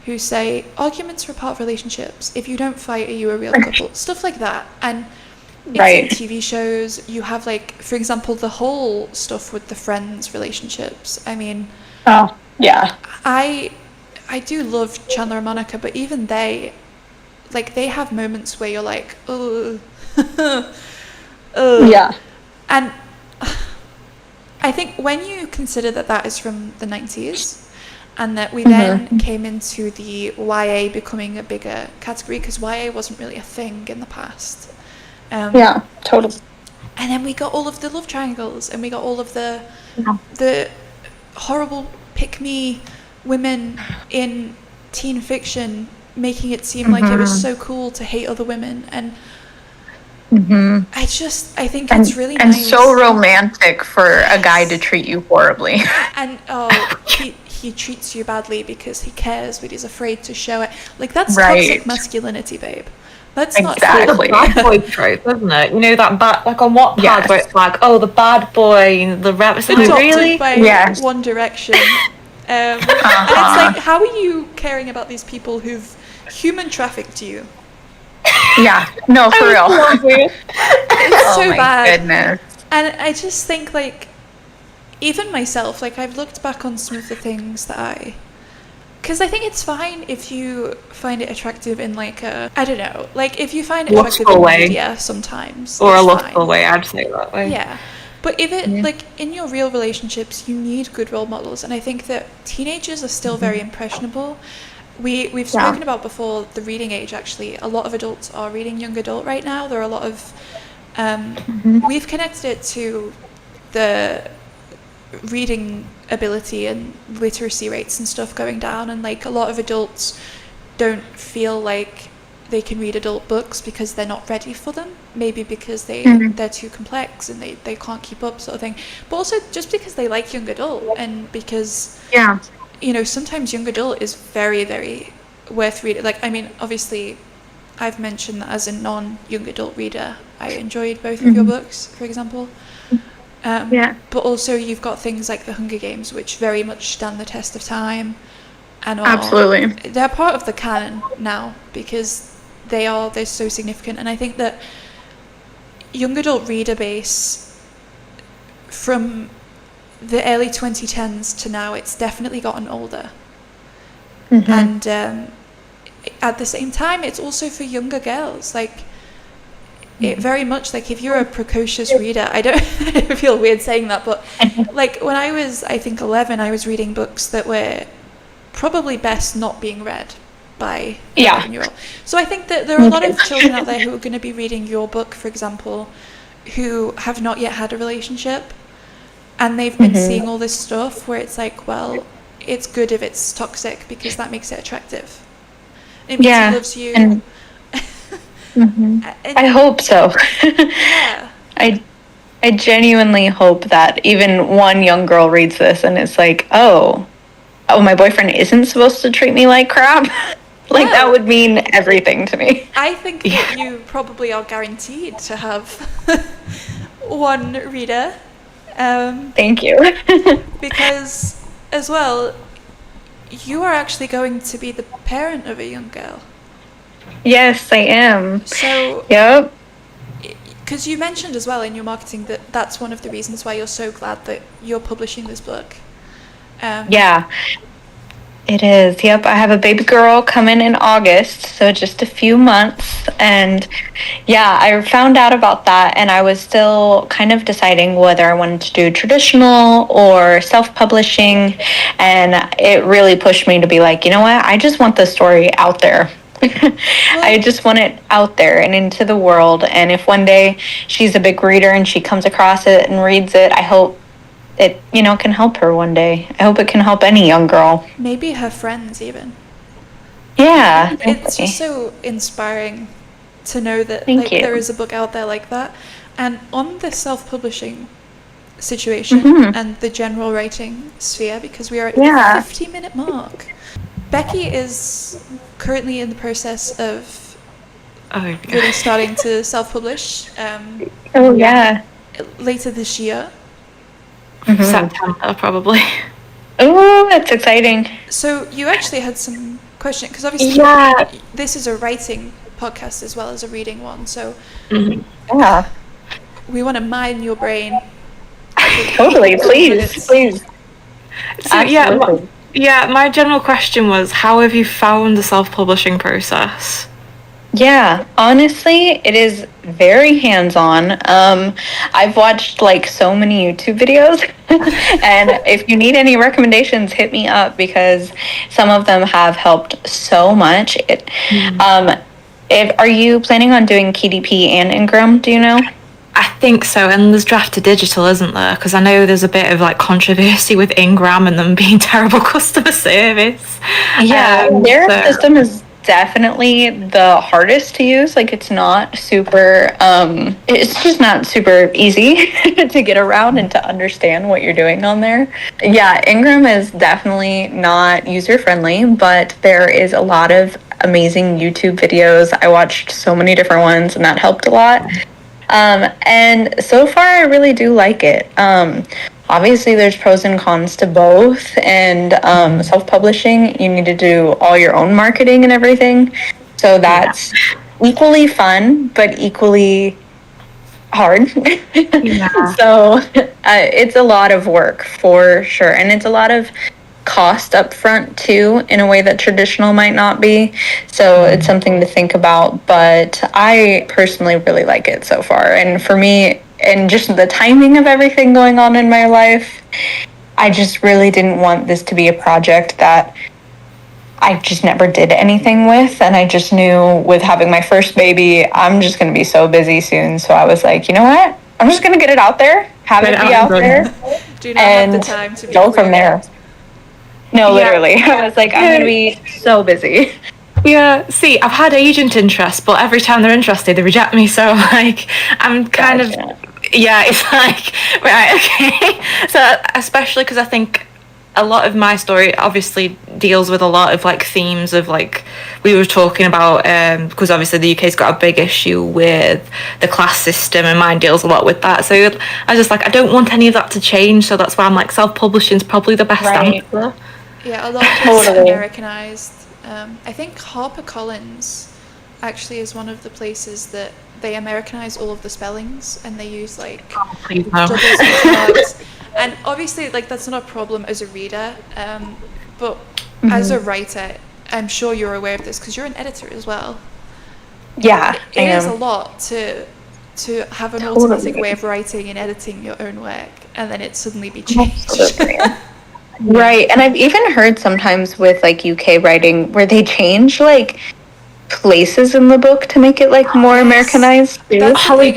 who say arguments are a part of relationships. If you don't fight, are you a real couple? Stuff like that. And it's in TV shows. You have for example, the whole stuff with the Friends relationships. I mean, oh yeah, I do love Chandler and Monica, but even they have moments where you're like, oh, yeah. And I think when you consider that is from the 90s, and that we then came into the YA becoming a bigger category, because YA wasn't really a thing in the past. Yeah, totally. And then we got all of the love triangles, and we got all of the horrible pick-me women in teen fiction, making it seem like it was so cool to hate other women. And I think it's really and nice. so romantic for a guy to treat you horribly. And he treats you badly because he cares, but he's afraid to show it. That's toxic masculinity, babe. That's not Exactly. It's a bad boy trope, isn't it? You know, that bad, on Wattpad, Yes. where it's the bad boy, the rap. It's like, adopted really? by Yes. One Direction. And it's how are you caring about these people who've human trafficked you? Yeah, no, for real. It's so my bad. goodness. And I just think even myself, I've looked back on some of the things that because I think it's fine if you find it attractive in I don't know, if you find it attractive in media sometimes. Or a it's lustful fine. way, I'd say that way. Yeah. But if it, in your real relationships, you need good role models. And I think that teenagers are still very impressionable. We've spoken about before the reading age, actually. A lot of adults are reading young adult right now. There are a lot of... We've connected it to the reading ability and literacy rates and stuff going down. And, a lot of adults don't feel like they can read adult books because they're not ready for them. Maybe because they're too complex and they can't keep up, sort of thing. But also just because they like young adult, and because... Yeah. Sometimes young adult is very, very worth reading. Obviously, I've mentioned that as a non-young adult reader, I enjoyed both of your books, for example. But also, you've got things like The Hunger Games, which very much stand the test of time, and Absolutely. they're part of the canon now because they're so significant. And I think that young adult reader base from the early 2010s to now, it's definitely gotten older. And at the same time, it's also for younger girls. It very much, if you're a precocious reader, I don't feel weird saying that, but when I was, I think, 11, I was reading books that were probably best not being read by an 11-year-old. So I think that there are a lot of children out there who are going to be reading your book, for example, who have not yet had a relationship. And they've been seeing all this stuff where it's well, it's good if it's toxic because that makes it attractive. It means he loves you. And, I hope so. Yeah. I genuinely hope that even one young girl reads this and it's oh, my boyfriend isn't supposed to treat me like crap. That would mean everything to me. I think that you probably are guaranteed to have one reader. Thank you. Because, as well, you are actually going to be the parent of a young girl. Yes, I am. So, Yep. because you mentioned as well in your marketing that that's one of the reasons why you're so glad that you're publishing this book. Yeah. It is. Yep. I have a baby girl coming in August, so just a few months. And I found out about that, and I was still kind of deciding whether I wanted to do traditional or self-publishing. And it really pushed me to be you know what? I just want the story out there. I just want it out there and into the world. And if one day she's a big reader and she comes across it and reads it, I hope it, can help her one day. I hope it can help any young girl. Maybe her friends even. Yeah. It's just so inspiring to know that Thank you. there is a book out there like that. And on the self-publishing situation and the general writing sphere, because we are at the 50-minute mark, Becky is currently in the process of really starting to self-publish later this year. September, probably. Oh, that's exciting. So you actually had some questions, because obviously this is a writing podcast as well as a reading one, so we want to mine your brain. Totally, please. So my general question was, how have you found the self-publishing process? Yeah, honestly, it is very hands-on. I've watched so many YouTube videos, and if you need any recommendations, hit me up, because some of them have helped so much. Are you planning on doing KDP and Ingram? Do you know? I think so, and there's draft to digital, isn't there? Because I know there's a bit of controversy with Ingram and them being terrible customer service. Yeah, their system is definitely the hardest to use. It's not super it's just not super easy to get around and to understand what you're doing on there. Yeah, Ingram is definitely not user friendly, but there is a lot of amazing YouTube videos. I watched so many different ones, and that helped a lot. And so far I really do like it. Obviously, there's pros and cons to both, and self-publishing, you need to do all your own marketing and everything. So that's equally fun, but equally hard. So it's a lot of work for sure, and it's a lot of cost up front too, in a way that traditional might not be. So it's something to think about, but I personally really like it so far. And for me, and just the timing of everything going on in my life, I just really didn't want this to be a project that I just never did anything with. And I just knew with having my first baby, I'm just going to be so busy soon. So I was like, you know what? I'm just going to get it out there, have it be out there, Do not and have the time to go from there. No, literally. I was like, I'm going to be so busy. Yeah, see, I've had agent interest, but every time they're interested, they reject me. So, I'm kind of, it's right, okay. So, especially because I think a lot of my story obviously deals with a lot of themes of we were talking about, because obviously the UK's got a big issue with the class system, and mine deals a lot with that. So, I was just I don't want any of that to change. So that's why I'm self-publishing is probably the best answer. Yeah, a lot of it's Americanized. I think HarperCollins actually is one of the places that they Americanize all of the spellings, and they use doubles and plugs. And obviously, that's not a problem as a reader, but as a writer, I'm sure you're aware of this because you're an editor as well. Yeah, it is a lot to have an automatic way of writing and editing your own work, and then it suddenly be changed. Right, and I've even heard sometimes with UK writing where they change places in the book to make it more Americanized too. That's Girl's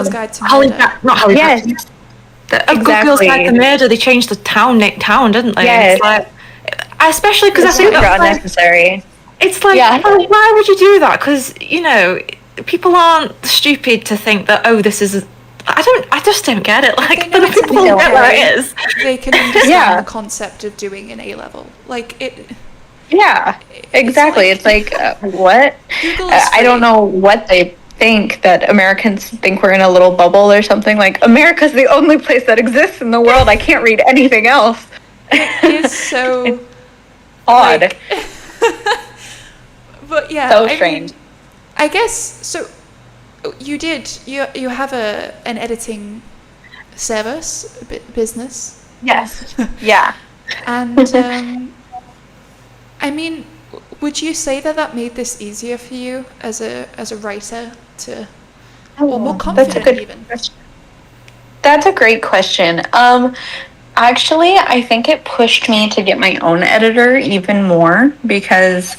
Guide to Murder. Not Holly. Yes, exactly. Good Girl's Guide to Murder. They changed the town, didn't they? Yes. Especially because I think that's unnecessary. It's why would you do that? Because people aren't stupid to think that this is. I just don't get it. The people don't get what it is. They can understand the concept of doing an A level. Yeah, exactly. It's what? I don't know what they think, that Americans think we're in a little bubble or something. America's the only place that exists in the world. I can't read anything else. It is so odd. But yeah, so strange. I guess so. You have an editing service, business. Yes. Yeah. And I mean, would you say that made this easier for you as a writer or more confident even? That's a great question. Actually, I think it pushed me to get my own editor even more, because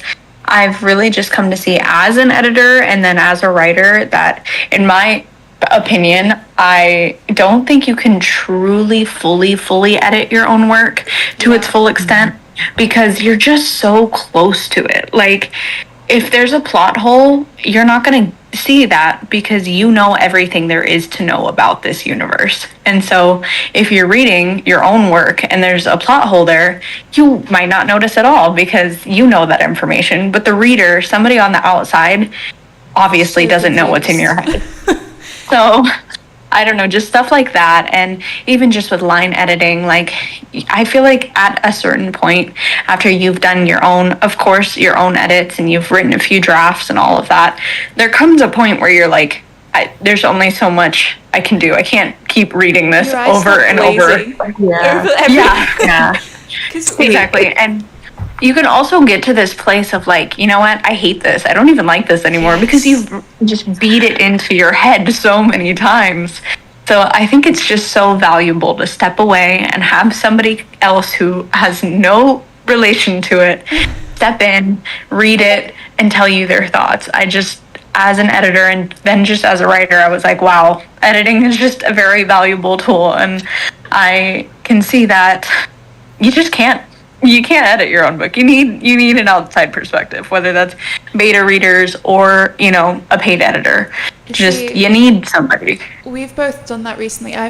I've really just come to see as an editor and then as a writer that in my opinion, I don't think you can truly, fully edit your own work to its full extent because you're just so close to it. Like, if there's a plot hole, you're not going to see that because you know everything there is to know about this universe. And so if you're reading your own work and there's a plot hole there, you might not notice at all because you know that information. But the reader, somebody on the outside, obviously doesn't know what's in your head. So I don't know, just stuff like that. And even just with line editing, like, I feel like at a certain point after you've done your own, of course, your own edits and you've written a few drafts and all of that, there comes a point where you're like, there's only so much I can do. I can't keep reading this over and over. Yeah. Exactly. And you can also get to this place of like, you know what, I hate this. I don't even like this anymore because you've just beat it into your head so many times. So I think it's just so valuable to step away and have somebody else who has no relation to it step in, read it, and tell you their thoughts. I just, as an editor and then just as a writer, I was like, wow, editing is just a very valuable tool. And I can see that you just can't edit your own book. You need an outside perspective, whether that's beta readers or, you know, a paid editor. You need somebody. We've both done that recently. I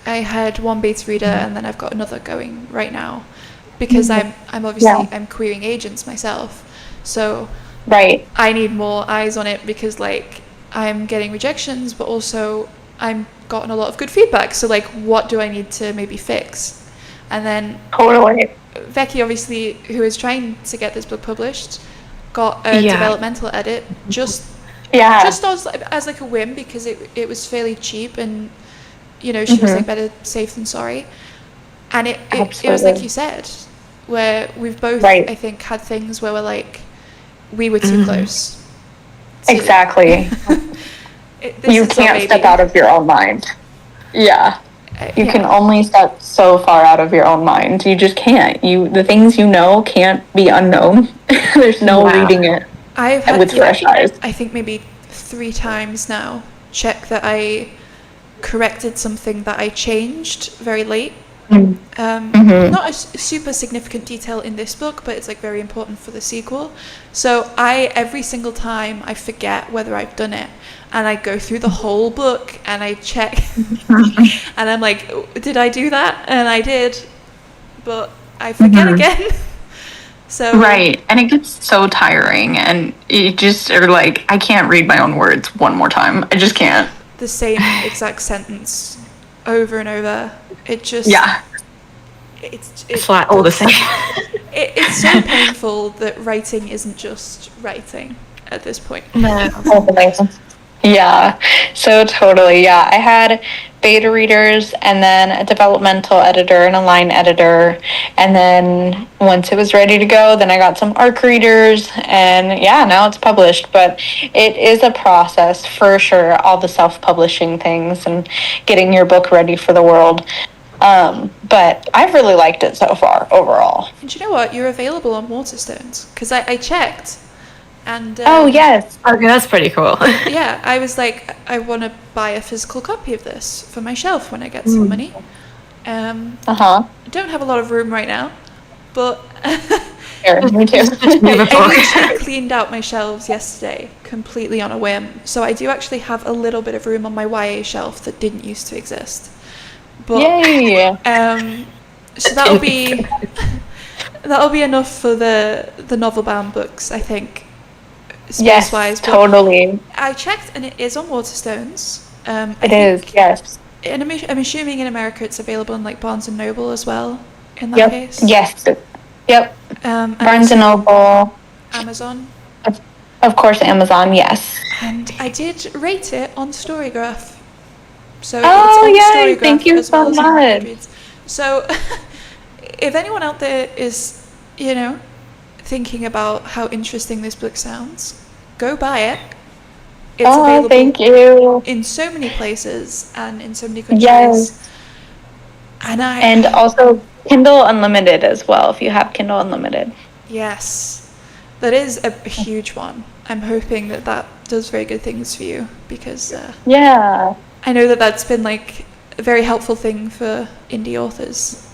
had one beta reader and then I've got another going right now because I'm obviously I'm querying agents myself. So I need more eyes on it because like I'm getting rejections, but also I'm gotten a lot of good feedback. So like, what do I need to maybe fix? And then Becky, obviously, who is trying to get this book published, got a developmental edit just as like a whim because it was fairly cheap and, you know, she was like better safe than sorry. And it was like you said, where we've both, I think, had things where we're like, we were too close. Exactly. You can't step out of your own mind. Yeah. You can only step so far out of your own mind. You just can't. The things you know can't be unknown. There's no reading it with fresh eyes. I think maybe 3 times now check that I corrected something that I changed very late. Not a super significant detail in this book, but it's like very important for the sequel. So every single time I forget whether I've done it, and I go through the whole book and I check and I'm like, did I do that? And I did, but I forget again. So and it gets so tiring and you just are like, I can't read my own words one more time. I just can't. The same exact sentence over and over. It just it's like all the same. It's so painful that writing isn't just writing at this point. Yeah, so totally. Yeah, I had beta readers and then a developmental editor and a line editor. And then once it was ready to go, then I got some ARC readers and now it's published. But it is a process for sure, all the self-publishing things and getting your book ready for the world. But I've really liked it so far overall. And you know what? You're available on Waterstones because I checked. And yes. Okay, that's pretty cool. Yeah, I was like, I want to buy a physical copy of this for my shelf when I get some money. I don't have a lot of room right now, but Me too. I cleaned out my shelves yesterday completely on a whim, so I do actually have a little bit of room on my YA shelf that didn't used to exist. But, yay! So that'll be enough for the novel bound books, I think. Space-wise, totally. I checked and it is on Waterstones. It is, yes. And I'm assuming in America it's available in like Barnes and Noble as well. In that case. Yes. Yep. Barnes and Noble. Amazon. Of course, Amazon. Yes. And I did rate it on Storygraph. So it's on Storygraph thank you as well so as much. So if anyone out there is, you know, thinking about how interesting this book sounds, go buy it. It's available thank you. in so many places and in so many countries. Yes. And also Kindle Unlimited as well, if you have Kindle Unlimited. Yes. That is a huge one. I'm hoping that does very good things for you, because Yeah. I know that that's been like a very helpful thing for indie authors.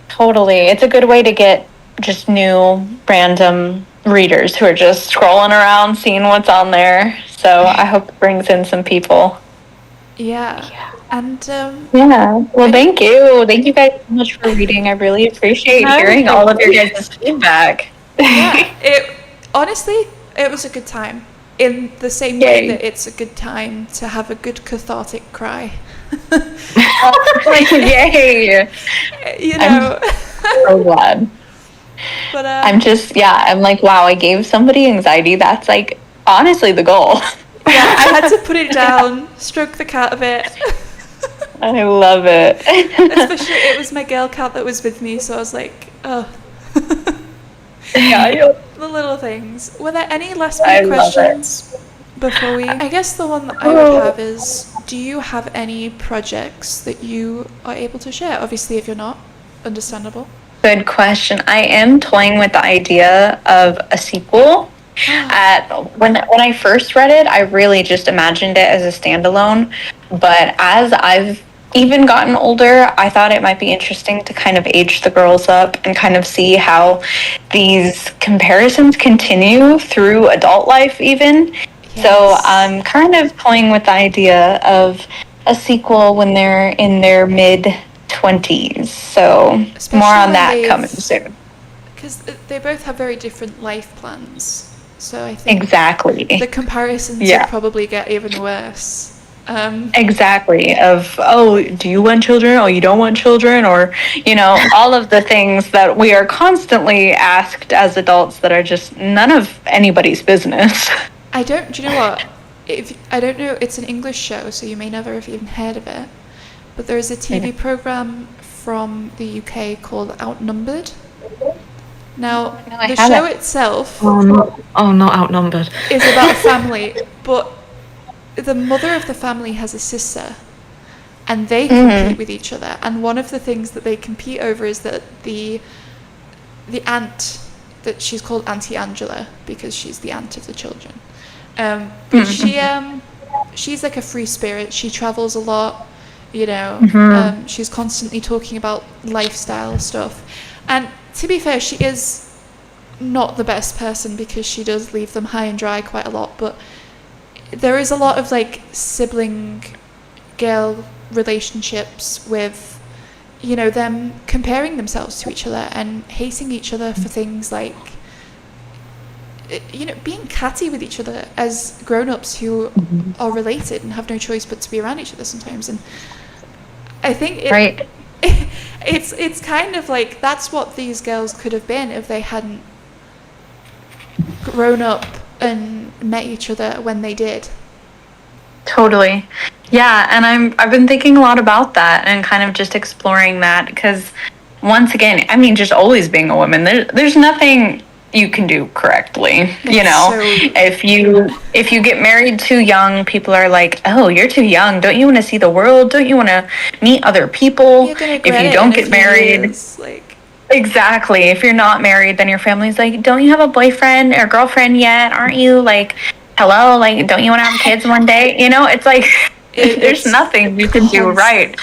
Totally. It's a good way to get just new random readers who are just scrolling around seeing what's on there. So I hope it brings in some people. Yeah. And Yeah. Well, thank you. Thank you guys so much for reading. I really appreciate hearing all of your guys' feedback. yeah, it honestly, it was a good time. In the same way Yay. that it's a good time to have a good cathartic cry. Like, yay. You know. So glad. But I'm like, wow, I gave somebody anxiety. That's like honestly the goal. yeah, I had to put it down, stroke the cat a bit. I love it. Especially, it was my girl cat that was with me, so I was like, oh. Yeah, The little things. Were there any last I minute love it. questions before we? I guess the one that I would have is, do you have any projects that you are able to share? Obviously, if you're not, understandable. Good question. I am toying with the idea of a sequel. When I first read it, I really just imagined it as a standalone. But as I've even gotten older, I thought it might be interesting to kind of age the girls up and kind of see how these comparisons continue through adult life even. So Yes. I'm kind of toying with the idea of a sequel when they're in their mid-20s. So Especially more on when that they've- coming soon. Because they both have very different life plans. So I think Exactly. the comparisons Yeah. would probably get even worse. Exactly. Of, oh, do you want children? Oh, you don't want children? Or, all of the things that we are constantly asked as adults that are just none of anybody's business. do you know what? I don't know, it's an English show, so you may never have even heard of it. But there is a TV program from the UK called Outnumbered. Now, No, I the haven't. show itself Not outnumbered. is about a family, but the mother of the family has a sister, and they compete with each other. And one of the things that they compete over is that the aunt, that she's called Auntie Angela because she's the aunt of the children. But she's like a free spirit. She travels a lot, she's constantly talking about lifestyle stuff. And to be fair, she is not the best person because she does leave them high and dry quite a lot, but there is a lot of like sibling girl relationships with, them comparing themselves to each other and hating each other for things like, being catty with each other as grown-ups who are related and have no choice but to be around each other sometimes. And I think Right. it's kind of like that's what these girls could have been if they hadn't grown up and met each other when they did. Totally. Yeah, and I've been thinking a lot about that and kind of just exploring that because once again, I mean, just always being a woman, there's nothing you can do correctly. If you get married too young, people are like, "Oh, you're too young. Don't you want to see the world? Don't you want to meet other people?" You're gonna If regret you it don't in a get few married, years, like, exactly. If you're not married, then your family's like, "Don't you have a boyfriend or girlfriend yet? Aren't you like, hello, like, don't you want to have kids one day?" It's like there's it's nothing you can do right.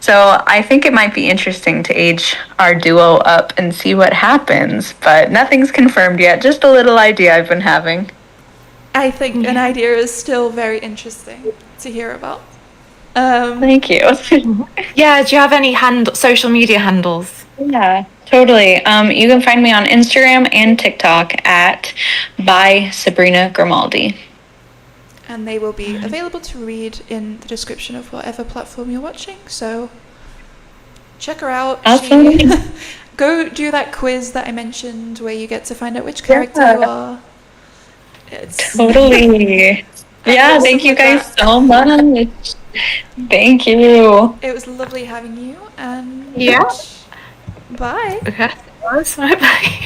So I think it might be interesting to age our duo up and see what happens, but nothing's confirmed yet. Just a little idea I've been having. I think an idea is still very interesting to hear about. Thank you. Yeah, do you have any social media handles? Yeah, totally. You can find me on Instagram and TikTok at bysabrinagrimaldi. And they will be available to read in the description of whatever platform you're watching. So check her out. Awesome. Go do that quiz that I mentioned where you get to find out which character you are. It's Totally. Yeah, thank you guys so much. Thank you. It was lovely having you, and Yeah. bye. Okay. Bye.